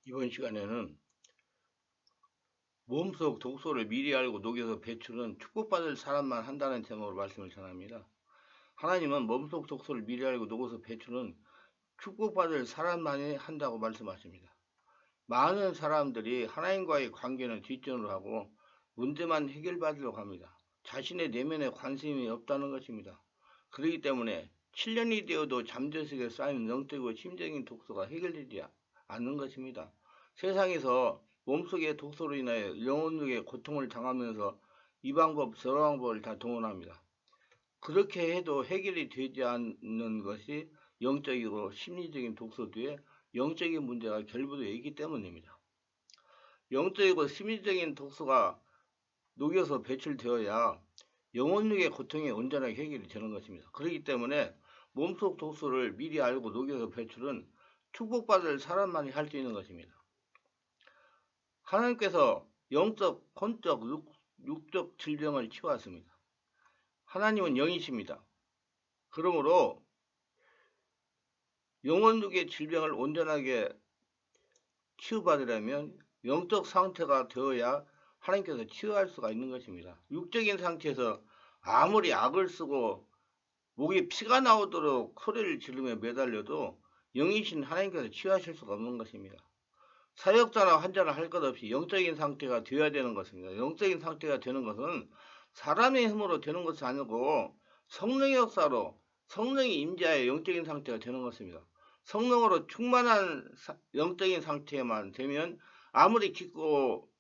이번 시간에는 몸속 독소를 미리 알고 녹여서 배출은 축복받을 사람만 한다는 제목으로 말씀을 전합니다. 하나님은 몸속 독소를 미리 알고 녹여서 배출은 축복받을 사람만이 한다고 말씀하십니다. 많은 사람들이 하나님과의 관계는 뒷전으로 하고 문제만 해결받으려고 합니다. 자신의 내면에 관심이 없다는 것입니다. 그렇기 때문에 7년이 되어도 잠재석에 쌓이는 영적이고 심적인 독소가 해결되지 않는 것입니다. 세상에서 몸속의 독소로 인하여 영혼적인 고통을 당하면서 이 방법 저런 방법을 다 동원합니다. 그렇게 해도 해결이 되지 않는 것이 영적이고 심리적인 독소 뒤에 영적인 문제가 결부되어 있기 때문입니다. 영적이고 심리적인 독소가 녹여서 배출되어야 영혼적인 고통이 온전하게 해결이 되는 것입니다. 그렇기 때문에 몸속 독소를 미리 알고 녹여서 배출은 축복받을 사람만이 할 수 있는 것입니다. 하나님께서 영적, 혼적, 육적 질병을 치유하십니다. 하나님은 영이십니다. 그러므로 영혼적인 질병을 온전하게 치유받으려면 영적 상태가 되어야 하나님께서 치유할 수가 있는 것입니다. 육적인 상태에서 아무리 악을 쓰고 목에 피가 나오도록 소리를 지르며 매달려도 영이신 하나님께서 치유하실 수가 없는 것입니다. 사역자나 환자나 할 것 없이 영적인 상태가 되어야 되는 것입니다. 영적인 상태가 되는 것은 사람의 힘으로 되는 것이 아니고 성령의 역사로 성령이 임재하여 영적인 상태가 되는 것입니다. 성령으로 충만한 영적인 상태만 되면 아무리 깊고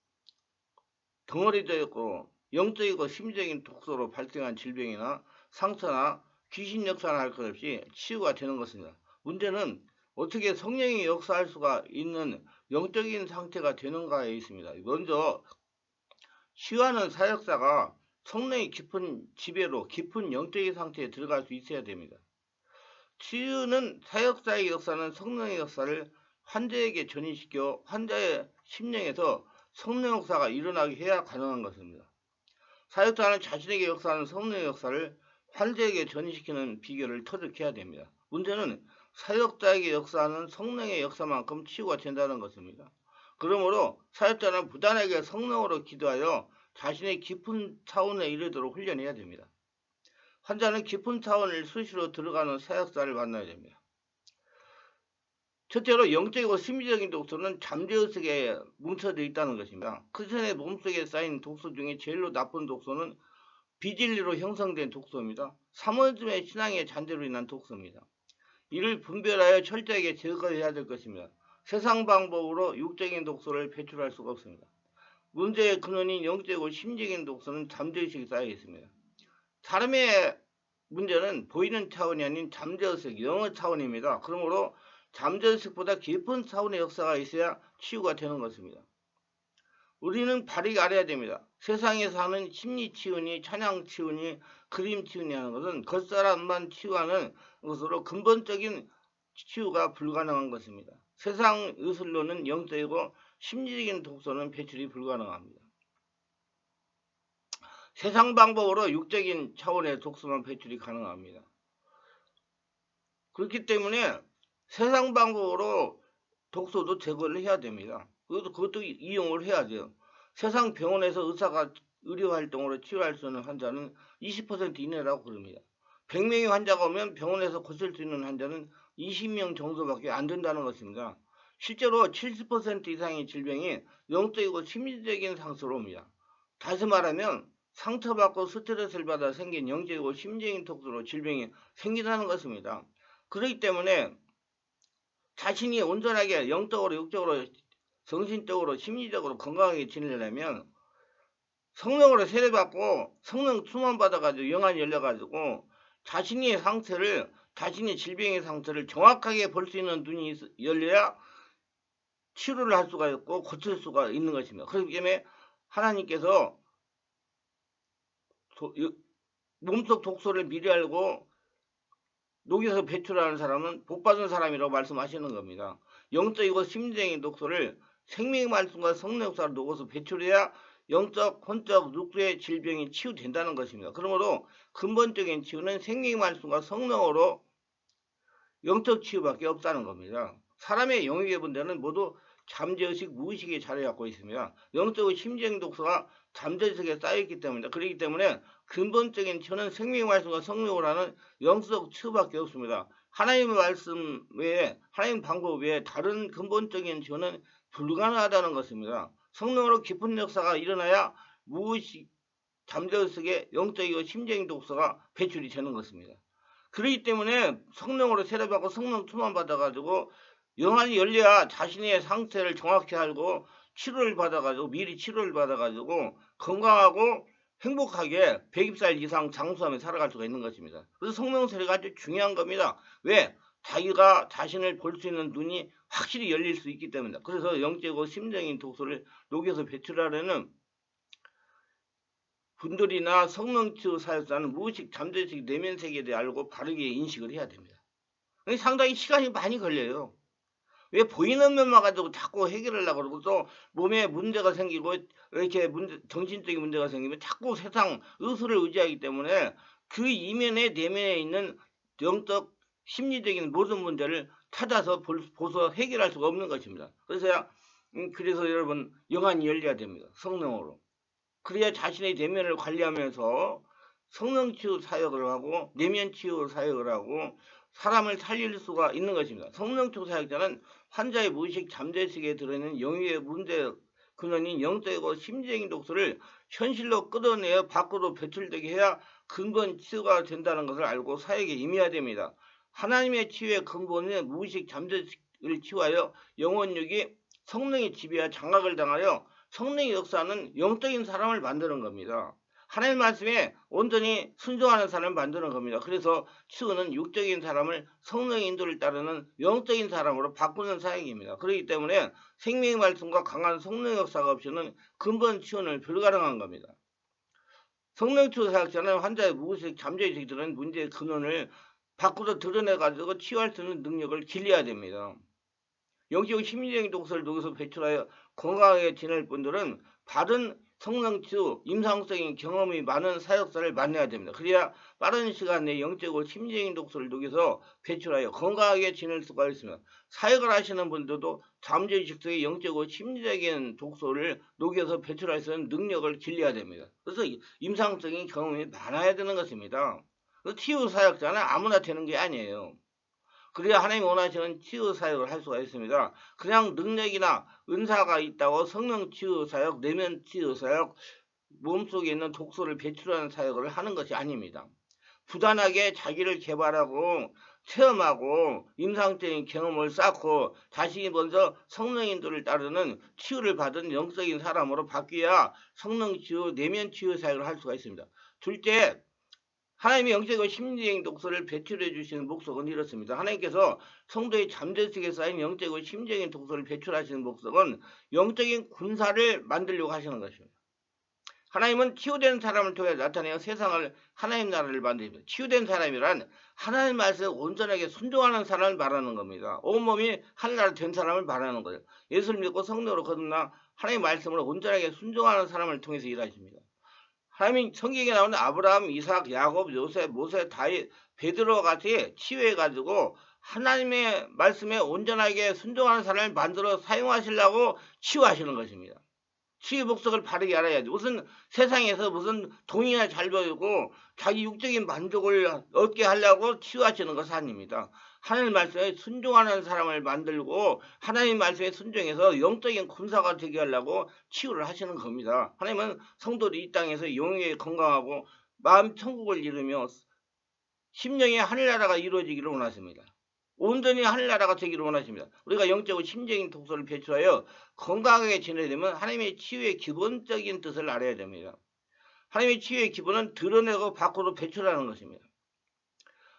덩어리져 있고 영적이고 심적인 독소로 발생한 질병이나 상처나 귀신 역사나 할 것 없이 치유가 되는 것입니다. 문제는 어떻게 성령이 역사할 수가 있는 영적인 상태가 되는가에 있습니다. 먼저 치유하는 사역자가 성령의 깊은 지배로 깊은 영적인 상태에 들어갈 수 있어야 됩니다. 치유는 사역자의 역사는 성령의 역사를 환자에게 전이시켜 환자의 심령에서 성령 역사가 일어나게 해야 가능한 것입니다. 사역자는 자신에게 역사하는 성령의 역사를 환자에게 전이시키는 비결을 터득해야 됩니다. 문제는 사역자에게 역사하는 성령의 역사만큼 치유가 된다는 것입니다. 그러므로 사역자는 부단하게 성령으로 기도하여 자신의 깊은 차원에 이르도록 훈련해야 됩니다. 환자는 깊은 차원을 수시로 들어가는 사역자를 만나야 됩니다. 첫째로 영적이고 심리적인 독소는 잠재의식에 뭉쳐져 있다는 것입니다. 크리스천의 몸속에 쌓인 독소 중에 제일로 나쁜 독소는 비진리로 형성된 독소입니다. 사모즘의 신앙의 잔재로 인한 독소입니다. 이를 분별하여 철저하게 제거해야 될 것입니다. 세상 방법으로 육적인 독소를 배출할 수가 없습니다. 문제의 근원인 영적이고 심적인 독소는 잠재의식이 쌓여 있습니다. 사람의 문제는 보이는 차원이 아닌 잠재의식, 영의 차원입니다. 그러므로 잠재의식보다 깊은 차원의 역사가 있어야 치유가 되는 것입니다. 우리는 바르게 알아야 됩니다. 세상에서 하는 심리 치유니 찬양 치유니 그림 치유니 하는 것은 겉사람만 치유하는 것으로 근본적인 치유가 불가능한 것입니다. 세상 의술로는 영적이고 심리적인 독소는 배출이 불가능합니다. 세상 방법으로 육적인 차원의 독소만 배출이 가능합니다. 그렇기 때문에 세상 방법으로 독소도 제거를 해야 됩니다. 그것도 이용을 해야 돼요. 세상 병원에서 의사가 의료활동으로 치료할 수 있는 환자는 20% 이내라고 그럽니다. 100명의 환자가 오면 병원에서 고칠 수 있는 환자는 20명 정도밖에 안 된다는 것입니다. 실제로 70% 이상의 질병이 영적이고 심리적인 상처로 옵니다. 다시 말하면 상처받고 스트레스를 받아 생긴 영적이고 심리적인 독소로 질병이 생긴다는 것입니다. 그렇기 때문에 자신이 온전하게 영적으로 육적으로 정신적으로 심리적으로 건강하게 지내려면 성령으로 세례받고 성령 충만 받아가지고 영안이 열려가지고 자신의 상태를 자신의 질병의 상태를 정확하게 볼 수 있는 눈이 열려야 치료를 할 수가 있고 고칠 수가 있는 것입니다. 그렇기 때문에 하나님께서 몸속 독소를 미리 알고 녹여서 배출하는 사람은 복받은 사람이라고 말씀하시는 겁니다. 영적이고 심리적인 독소를 생명의 말씀과 성령 역사를 녹여서 배출해야 영적, 혼적, 육의 질병이 치유된다는 것입니다. 그러므로 근본적인 치유는 생명의 말씀과 성령으로 영적 치유밖에 없다는 겁니다. 사람의 영역의 분들은 모두 잠재의식, 무의식에 자리 갖고 있습니다. 영적으로 심지행 독소가 잠재의식에 쌓여있기 때문입니다. 그렇기 때문에 근본적인 처는 생명의 말씀과 성령으로 하는 영적 치유밖에 없습니다. 하나님의 말씀 외에, 하나님 방법 외에 다른 근본적인 처는 불가능하다는 것입니다. 성령으로 깊은 역사가 일어나야 무의식, 잠재의식의 영적이고 심지행 독소가 배출이 되는 것입니다. 그렇기 때문에 성령으로 세례받고 성령 충만 받아가지고 영안이 열려야 자신의 상태를 정확히 알고 치료를 받아가지고 미리 치료를 받아가지고 건강하고 행복하게 100살 이상 장수하며 살아갈 수가 있는 것입니다. 그래서 성령 세례가 아주 중요한 겁니다. 왜? 자기가 자신을 볼 수 있는 눈이 확실히 열릴 수 있기 때문이다. 그래서 영적이고 심정인 독소를 녹여서 배출하려는 분들이나 성령치유 사역자는 무의식, 잠재의식, 내면 세계에 대해 알고 바르게 인식을 해야 됩니다. 상당히 시간이 많이 걸려요. 왜 보이는 면만 가지고 자꾸 해결하려고 그러고 또 몸에 문제가 생기고 이렇게 정신적인 문제가 생기면 자꾸 세상 의술을 의지하기 때문에 그 이면에 내면에 있는 영적 심리적인 모든 문제를 찾아서 보서 해결할 수가 없는 것입니다. 그래서 여러분 영안이 열려야 됩니다. 성령으로. 그래야 자신의 내면을 관리하면서 성령치유 사역을 하고 내면치유 사역을 하고 사람을 살릴 수가 있는 것입니다. 성령치유 사역자는 환자의 무의식 잠재의식에 들어있는 영역의 문제 근원인 영적이고 심리적인 독소를 현실로 끌어내어 밖으로 배출되게 해야 근본 치유가 된다는 것을 알고 사역에 임해야 됩니다. 하나님의 치유의 근본은 무의식 잠재의식을 치유하여 영혼력이 성령의 지배와 장악을 당하여 성령의 역사는 영적인 사람을 만드는 겁니다. 하나님 말씀에 온전히 순종하는 사람을 만드는 겁니다. 그래서 치유는 육적인 사람을 성령의 인도를 따르는 영적인 사람으로 바꾸는 사역입니다. 그렇기 때문에 생명의 말씀과 강한 성령 역사가 없이는 근본 치유는 불가능한 겁니다. 성령 치유 사역자는 환자의 무의식, 잠재의식이 들은 문제의 근원을 밖으로 드러내가지고 치유할 수 있는 능력을 길러야 됩니다. 영적 심리적인 독소를 녹여서 배출하여 건강하게 지낼 분들은 바른 성령치유, 임상적인 경험이 많은 사역자를 만나야 됩니다. 그래야 빠른 시간 내에 영적으로 심리적인 독소를 녹여서 배출하여 건강하게 지낼 수가 있습니다. 사역을 하시는 분들도 잠재의식 속의 영적으로 심리적인 독소를 녹여서 배출할 수 있는 능력을 길러야 됩니다. 그래서 임상적인 경험이 많아야 되는 것입니다. 치유 사역자는 아무나 되는 게 아니에요. 그래야 하나님이 원하시는 치유 사역을 할 수가 있습니다. 그냥 능력이나 은사가 있다고 성령 치유 사역, 내면 치유 사역, 몸속에 있는 독소를 배출하는 사역을 하는 것이 아닙니다. 부단하게 자기를 개발하고 체험하고 임상적인 경험을 쌓고 자신이 먼저 성령 인도를 따르는 치유를 받은 영적인 사람으로 바뀌어야 성령 치유, 내면 치유 사역을 할 수가 있습니다. 둘째, 하나님의 영적이고 심리적인 독소를 배출해 주시는 목적은 이렇습니다. 하나님께서 성도의 잠재의식에 쌓인 영적이고 심리적인 독소를 배출하시는 목적은 영적인 군사를 만들려고 하시는 것입니다. 하나님은 치유된 사람을 통해 나타내어 세상을 하나님 나라를 만듭니다. 치유된 사람이란 하나님 말씀에 온전하게 순종하는 사람을 말하는 겁니다. 온몸이 하늘나라 된 사람을 말하는 거예요. 예수를 믿고 성령으로 거듭나 하나님 말씀을 온전하게 순종하는 사람을 통해서 일하십니다. 하나님이 성경에 나오는 아브라함, 이삭, 야곱, 요셉, 모세, 다윗, 베드로 같이 치유해가지고 하나님의 말씀에 온전하게 순종하는 사람을 만들어 사용하시려고 치유하시는 것입니다. 치유 목적을 바르게 알아야지. 무슨 세상에서 무슨 돈이나 잘 벌고 자기 육적인 만족을 얻게 하려고 치유하시는 것은 아닙니다. 하나님 말씀에 순종하는 사람을 만들고 하나님 말씀에 순종해서 영적인 군사가 되게 하려고 치유를 하시는 겁니다. 하나님은 성도들이 이 땅에서 영영에 건강하고 마음 천국을 이루며 심령의 하늘나라가 이루어지기를 원하십니다. 온전히 하늘나라가 되기를 원하십니다. 우리가 영적으로 심적인 독소를 배출하여 건강하게 지내려면 하나님의 치유의 기본적인 뜻을 알아야 됩니다. 하나님의 치유의 기본은 드러내고 밖으로 배출하는 것입니다.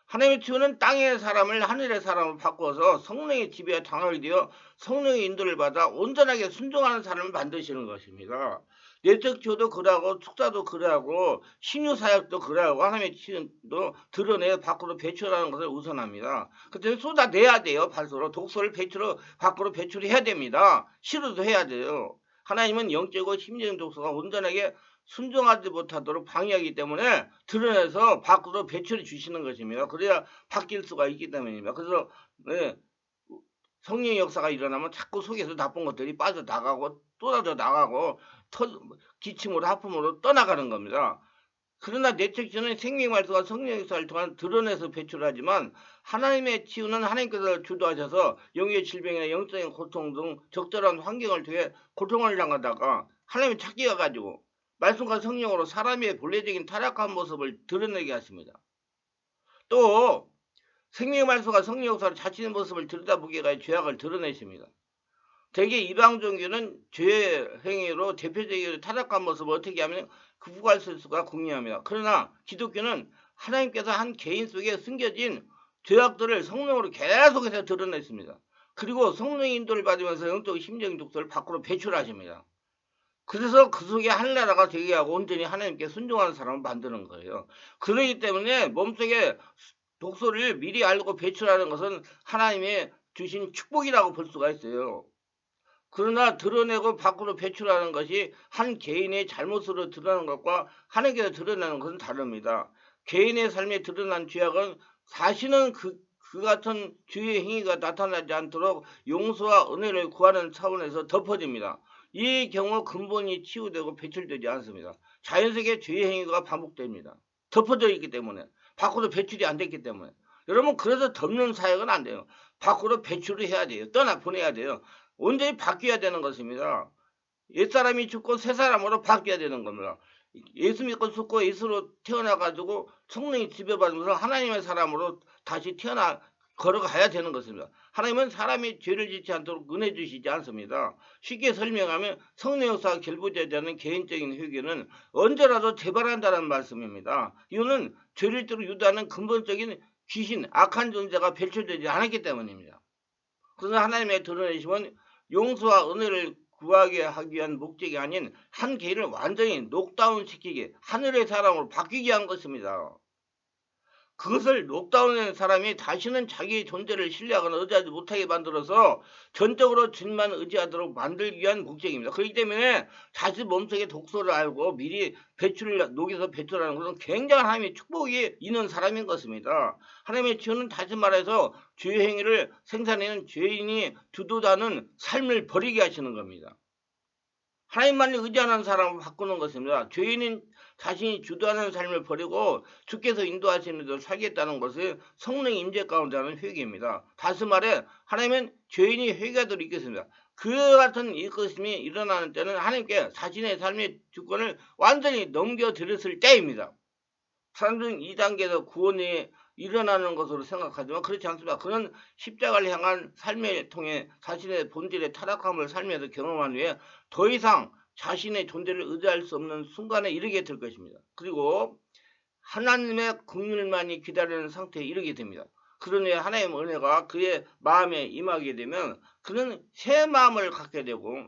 하나님의 치유는 땅의 사람을 하늘의 사람으로 바꿔서 성령의 지배와 장악이 되어 성령의 인도를 받아 온전하게 순종하는 사람을 만드시는 것입니다. 내적 치유도 그러하고 축사도 그러하고 신유사역도 그러하고 하나님의 치유도 드러내 밖으로 배출하는 것을 우선합니다. 그때 쏟아내야 돼요. 발소로 독소를 밖으로 배출해야 됩니다. 시루도 해야 돼요. 하나님은 영적이고 심리적인 독소가 온전하게 순종하지 못하도록 방해하기 때문에 드러내서 밖으로 배출해 주시는 것입니다. 그래야 바뀔 수가 있기 때문입니다. 그래서 성령의 역사가 일어나면 자꾸 속에서 나쁜 것들이 빠져나가고 쏟아져 나가고 기침으로 하품으로 떠나가는 겁니다. 그러나 내적지는 생명의 말씀과 성령의 역사를 통한 드러내서 배출하지만 하나님의 치유는 하나님께서 주도하셔서 영의 질병이나 영적인 고통 등 적절한 환경을 통해 고통을 당하다가 하나님의 찾기가 가지고 말씀과 성령으로 사람의 본래적인 타락한 모습을 드러내게 하십니다. 또 생명의 말씀과 성령 역사로 자신의 모습을 들여다보게 하여 죄악을 드러내십니다. 대개 이방 종교는 죄 행위로 대표적으로 타락한 모습을 어떻게 하면 극복할 수가 궁리합니다. 그러나 기독교는 하나님께서 한 개인 속에 숨겨진 죄악들을 성령으로 계속해서 드러냈습니다. 그리고 성령의 인도를 받으면서 영적 심적인 독소를 밖으로 배출하십니다. 그래서 그 속에 하늘나라가 되게 하고 온전히 하나님께 순종하는 사람을 만드는 거예요. 그러기 때문에 몸속에 독소를 미리 알고 배출하는 것은 하나님의 주신 축복이라고 볼 수가 있어요. 그러나 드러내고 밖으로 배출하는 것이 한 개인의 잘못으로 드러나는 것과 하나님께서 드러나는 것은 다릅니다. 개인의 삶에 드러난 죄악은 다시는 그 같은 주의 행위가 나타나지 않도록 용서와 은혜를 구하는 차원에서 덮어집니다. 이 경우 근본이 치유되고 배출되지 않습니다. 자연스럽게 죄의 행위가 반복됩니다. 덮어져 있기 때문에 밖으로 배출이 안 됐기 때문에. 여러분, 그래서 덮는 사역은 안 돼요. 밖으로 배출을 해야 돼요. 떠나 보내야 돼요. 온전히 바뀌어야 되는 것입니다. 옛사람이 죽고 새 사람으로 바뀌어야 되는 겁니다. 예수 믿고 죽고 예수로 태어나가지고 성령이 지배받으면서 하나님의 사람으로 다시 걸어가야 되는 것입니다. 하나님은 사람이 죄를 짓지 않도록 은혜 주시지 않습니다. 쉽게 설명하면 성령 역사가 결부되지 않는 개인적인 회개는 언제라도 재발한다는 말씀입니다. 이유는 죄를 뒤로 유도하는 근본적인 귀신, 악한 존재가 배출되지 않았기 때문입니다. 그러나 하나님의 드러내심은 용서와 은혜를 구하게 하기 위한 목적이 아닌 한 개인을 완전히 녹다운 시키게 하늘의 사람으로 바뀌게 한 것입니다. 그것을 녹다운한 사람이 다시는 자기의 존재를 신뢰하거나 의지하지 못하게 만들어서 전적으로 주님만 의지하도록 만들기 위한 목적입니다. 그렇기 때문에 자신 몸속의 독소를 알고 미리 녹여서 배출하는 것은 굉장한 하나님의 축복이 있는 사람인 것입니다. 하나님의 치유는 다시 말해서 죄의 행위를 생산하는 죄인이 주도하는 삶을 버리게 하시는 겁니다. 하나님만을 의지하는 사람을 바꾸는 것입니다. 죄인은 자신이 주도하는 삶을 버리고 주께서 인도하시는 대로 살겠다는 것을 성령의 임재 가운데 하는 회개입니다. 다시 말해 하나님은 죄인이 회개하도록 이끄십니다. 그 같은 이끄심이 일어나는 때는 하나님께 자신의 삶의 주권을 완전히 넘겨드렸을 때입니다. 사람들은 이 단계에서 구원이 일어나는 것으로 생각하지만 그렇지 않습니다. 그는 십자가를 향한 삶을 통해 자신의 본질의 타락함을 살면서 경험한 후에 더 이상 자신의 존재를 의지할 수 없는 순간에 이르게 될 것입니다. 그리고 하나님의 긍휼만이 기다리는 상태에 이르게 됩니다. 그런 후에 하나님의 은혜가 그의 마음에 임하게 되면 그는 새 마음을 갖게 되고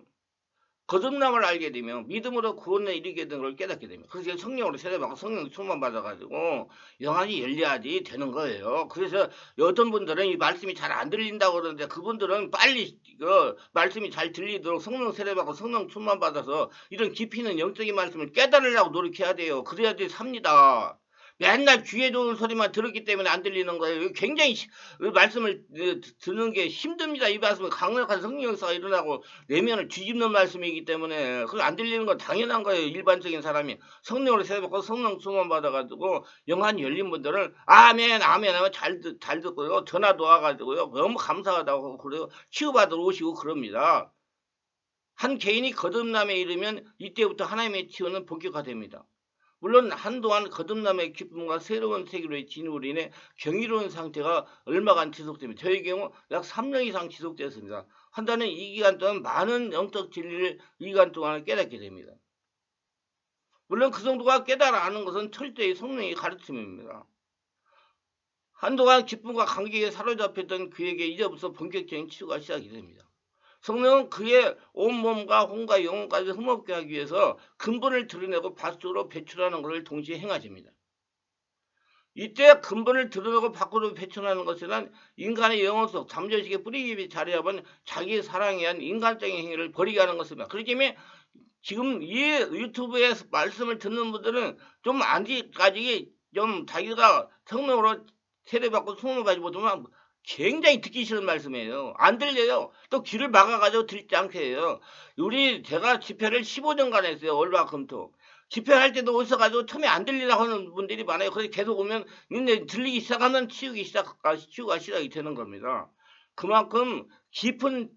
거듭남을 알게 되면 믿음으로 구원에 이르게 된 걸 깨닫게 됩니다. 그래서 성령으로 세례받고 성령 충만 받아가지고 영안이 열려야지 되는 거예요. 그래서 어떤 분들은 이 말씀이 잘 안 들린다고 그러는데 그분들은 빨리 말씀이 잘 들리도록 성령 세례받고 성령 충만 받아서 이런 깊이 있는 영적인 말씀을 깨달으려고 노력해야 돼요. 그래야지 삽니다. 맨날 귀에 좋은 소리만 들었기 때문에 안 들리는 거예요. 굉장히 말씀을 듣는 게 힘듭니다. 이 말씀은 강력한 성령 역사가 일어나고 내면을 뒤집는 말씀이기 때문에 그거 안 들리는 건 당연한 거예요. 일반적인 사람이 성령으로 세례받고 성령 충만 받아가지고 영안이 열린 분들은 아멘 아멘 하면 잘 듣고요. 전화도 와가지고요. 너무 감사하다고 그래요. 치유받으러 오시고 그럽니다. 한 개인이 거듭남에 이르면 이때부터 하나님의 치유는 본격화됩니다. 물론 한동안 거듭남의 기쁨과 새로운 세계로의 진입으로 인해 경이로운 상태가 얼마간 지속됩니다. 저의 경우 약 3년 이상 지속되었습니다. 한다는 이 기간 동안 많은 영적 진리를 이 기간 동안 깨닫게 됩니다. 물론 그 정도가 깨달아 아는 것은 철저히 성령의 가르침입니다. 한동안 기쁨과 감격에 사로잡혔던 그에게 이제부터 본격적인 치유가 시작이 됩니다. 성령은 그의 온몸과 혼과 영혼까지 흠없게 하기 위해서 근본을 드러내고 밖으로 배출하는 것을 동시에 행하십니다. 이때 근본을 드러내고 밖으로 배출하는 것은 인간의 영혼 속 잠재의식에 뿌리기 자리하면 자기 사랑에 의한 인간적인 행위를 버리게 하는 것입니다. 그렇기 때문에 지금 이 유튜브에 말씀을 듣는 분들은 좀 아직까지 좀 자기가 성령으로 세례받고 소문을 가지고 못하면 굉장히 듣기 싫은 말씀이에요. 안 들려요. 또 귀를 막아가지고 듣지 않게 해요. 제가 집회를 15년간 했어요. 월화금토. 집회할 때도 오셔가지고 틈에 안 들리라고 하는 분들이 많아요. 그래서 계속 오면 근데 들리기 시작하면 치유가 시작이 되는 겁니다. 그만큼 깊은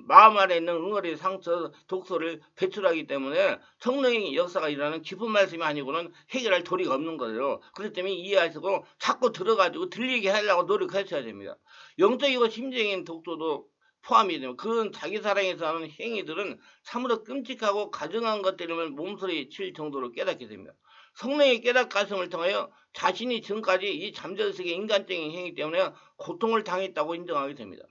마음 안에 있는 응어리 상처 독소를 배출하기 때문에 성령의 역사가 일어나는 깊은 말씀이 아니고는 해결할 도리가 없는 거예요. 그렇기 때문에 이해하시고 자꾸 들어가지고 들리게 하려고 노력하셔야 됩니다. 영적이고 심정인 독소도 포함이 되면 그런 자기 사랑에서 하는 행위들은 참으로 끔찍하고 가증한 것 때문에 몸소리 칠 정도로 깨닫게 됩니다. 성령의 깨닫가슴을 통하여 자신이 지금까지 이 잠재의식의 인간적인 행위 때문에 고통을 당했다고 인정하게 됩니다.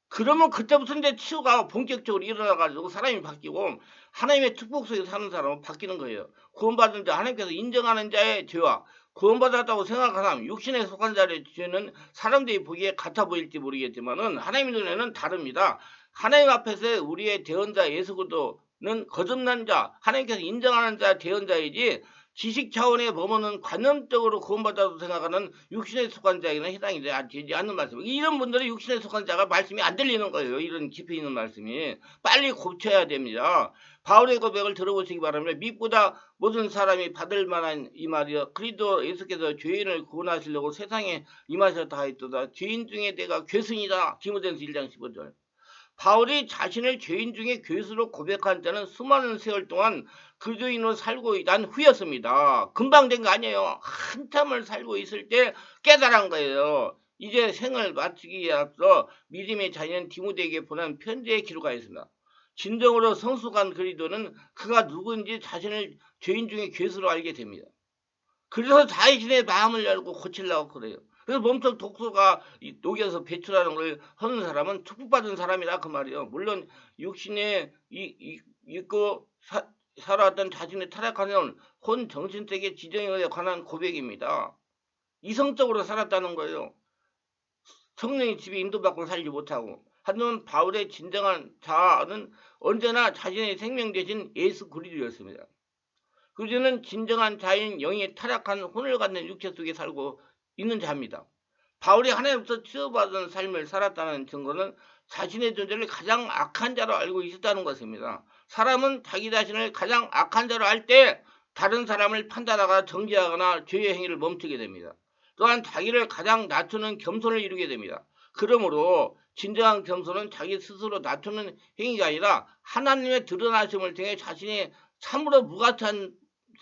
그러면 그때부터 이제 치유가 본격적으로 일어나가지고 사람이 바뀌고 하나님의 축복 속에 사는 사람은 바뀌는 거예요. 구원받은 자, 하나님께서 인정하는 자의 죄와 구원받았다고 생각하는 사람, 육신에 속한 자의 죄는 사람들이 보기에 같아 보일지 모르겠지만은 하나님 눈에는 다릅니다. 하나님 앞에서 우리의 대언자 예수 그리스도는 거듭난 자, 하나님께서 인정하는 자 대언자이지 지식 차원에 머무는 관념적으로 구원받았다고 생각하는 육신에 속한 자에게는 해당이 되지 않는 말씀. 이런 분들은 육신에 속한 자가 말씀이 안 들리는 거예요. 이런 깊이 있는 말씀이. 빨리 고쳐야 됩니다. 바울의 고백을 들어보시기 바랍니다. 믿보다 모든 사람이 받을 만한 이 말이여. 그리스도 예수께서 죄인을 구원하시려고 세상에 임하셨다 하였도다. 죄인 중에 내가 괴순이다. 디모데전서 1장 15절. 바울이 자신을 죄인 중에 괴수로 고백한 때는 수많은 세월 동안 그리스도인으로 살고 난 후였습니다. 금방 된 거 아니에요. 한참을 살고 있을 때 깨달은 거예요. 이제 생을 마치기에 앞서 믿음의 자녀인 디모데에게 보낸 편지의 기록가 있습니다. 진정으로 성숙한 그리스도는 그가 누구인지 자신을 죄인 중에 괴수로 알게 됩니다. 그래서 자신의 마음을 열고 고치려고 그래요. 그래서 몸속 독소가 녹여서 배출하는 걸 하는 사람은 축복받은 사람이라 그 말이에요. 물론 육신에 있고 살아왔던 자신의 타락하는 혼 정신적인 지정에 관한 고백입니다. 이성적으로 살았다는 거예요. 성령의 집에 인도받고 살지 못하고. 하지만 바울의 진정한 자아는 언제나 자신의 생명 대신 예수 그리스도였습니다. 그리스도는 진정한 자인 영이 타락한 혼을 갖는 육체 속에 살고 있는 자입니다. 바울이 하나님께서 치유받은 삶을 살았다는 증거는 자신의 존재를 가장 악한 자로 알고 있었다는 것입니다. 사람은 자기 자신을 가장 악한 자로 알 때 다른 사람을 판단하거나 정죄하거나 죄의 행위를 멈추게 됩니다. 또한 자기를 가장 낮추는 겸손을 이루게 됩니다. 그러므로 진정한 겸손은 자기 스스로 낮추는 행위가 아니라 하나님의 드러나심을 통해 자신이 참으로 무가치한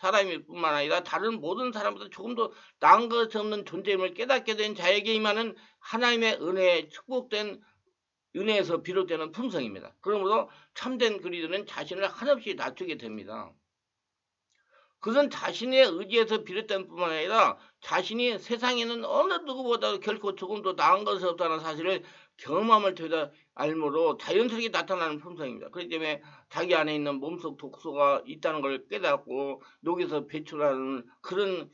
사람일 뿐만 아니라 다른 모든 사람보다 조금 더 나은 것이 없는 존재임을 깨닫게 된 자에게 임하는 하나님의 은혜에 축복된 은혜에서 비롯되는 품성입니다. 그러므로 참된 그리스도는 자신을 한없이 낮추게 됩니다. 그것은 자신의 의지에서 비롯된 뿐만 아니라 자신이 세상에는 어느 누구보다도 결코 조금 더 나은 것이 없다는 사실을 경험함을 통해 알므로 자연스럽게 나타나는 품성입니다. 그렇기 때문에 자기 안에 있는 몸속 독소가 있다는 걸 깨닫고 녹여서 배출하는 그런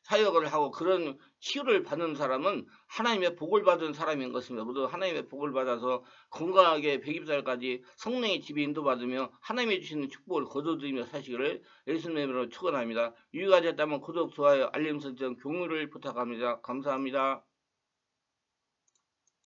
사역을 하고 그런 치유를 받는 사람은 하나님의 복을 받은 사람인 것입니다. 모두 하나님의 복을 받아서 건강하게 120살까지 성령의 집에 인도받으며 하나님이 주시는 축복을 거둬들이며 사시기를 예수님의 이름으로 축원합니다. 유익가 됐다면 구독, 좋아요, 알림 설정, 공유를 부탁합니다. 감사합니다.